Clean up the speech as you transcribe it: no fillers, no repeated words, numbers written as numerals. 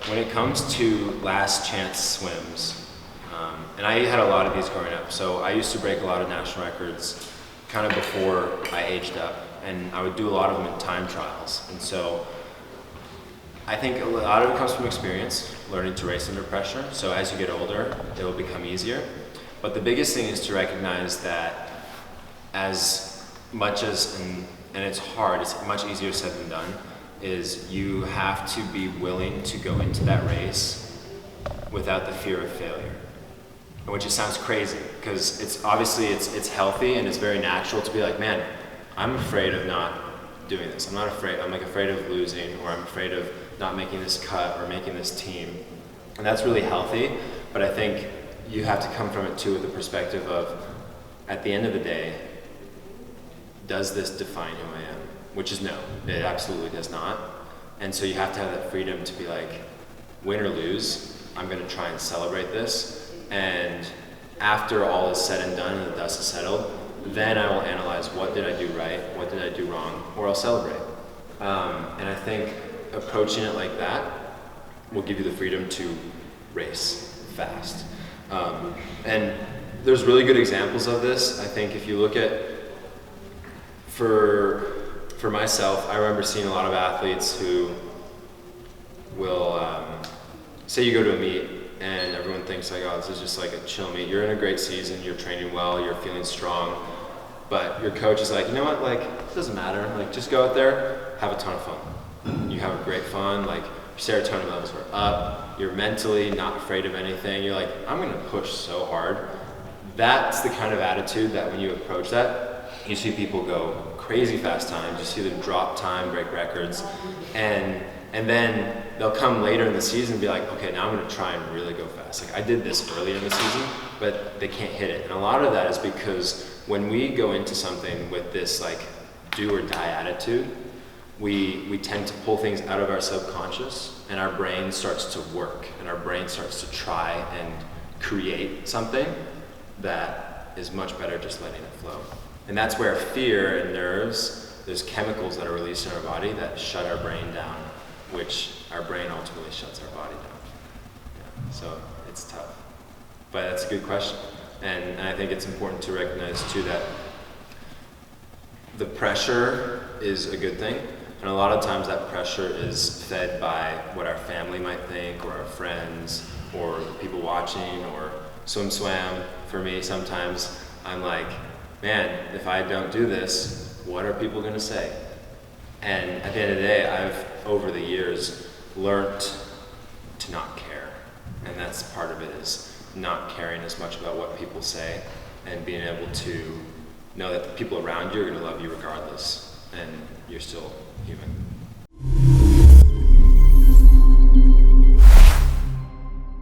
when it comes to last chance swims, and I had a lot of these growing up, so I used to break a lot of national records kind of before I aged up, and I would do a lot of them in time trials. And so I think a lot of it comes from experience, learning to race under pressure. So as you get older, it will become easier. But the biggest thing is to recognize that as much as, and it's hard, it's much easier said than done, is you have to be willing to go into that race without the fear of failure. Which just sounds crazy, because it's obviously it's healthy and it's very natural to be like, man, I'm afraid of not doing this. I'm not afraid, I'm like afraid of losing, or I'm afraid of not making this cut or making this team. And that's really healthy, but I think you have to come from it too with the perspective of, at the end of the day, does this define who I am? Which is no, it absolutely does not. And so you have to have that freedom to be like, win or lose, I'm gonna try and celebrate this. And after all is said and done and the dust has settled, then I will analyze what did I do right, what did I do wrong, or I'll celebrate. And I think approaching it like that will give you the freedom to race fast. And there's really good examples of this. I think if you look at, for myself, I remember seeing a lot of athletes who will, say you go to a meet and everyone thinks like, oh, this is just like a chill meet. You're in a great season, you're training well, you're feeling strong, but your coach is like, you know what, like, it doesn't matter, like, just go out there, have a ton of fun. You have a great fun, like, your serotonin levels are up, you're mentally not afraid of anything, you're like, I'm gonna push so hard. That's the kind of attitude that when you approach that, you see people go crazy fast times, you see them drop time, break records, and then they'll come later in the season and be like, okay, now I'm gonna try and really go fast. Like, I did this earlier in the season, but they can't hit it. And a lot of that is because when we go into something with this like do or die attitude, we tend to pull things out of our subconscious, and our brain starts to work, and our brain starts to try and create something that is much better just letting it flow. And that's where fear and nerves, there's chemicals that are released in our body that shut our brain down, which our brain ultimately shuts our body down. Yeah, so it's tough. But that's a good question. And I think it's important to recognize too that the pressure is a good thing. And a lot of times that pressure is fed by what our family might think, or our friends, or the people watching, or SwimSwam. For me, sometimes I'm like, man, if I don't do this, what are people gonna say? And at the end of the day, I've, over the years, learned to not care. And that's part of it, is not caring as much about what people say, and being able to know that the people around you are gonna love you regardless, and you're still human.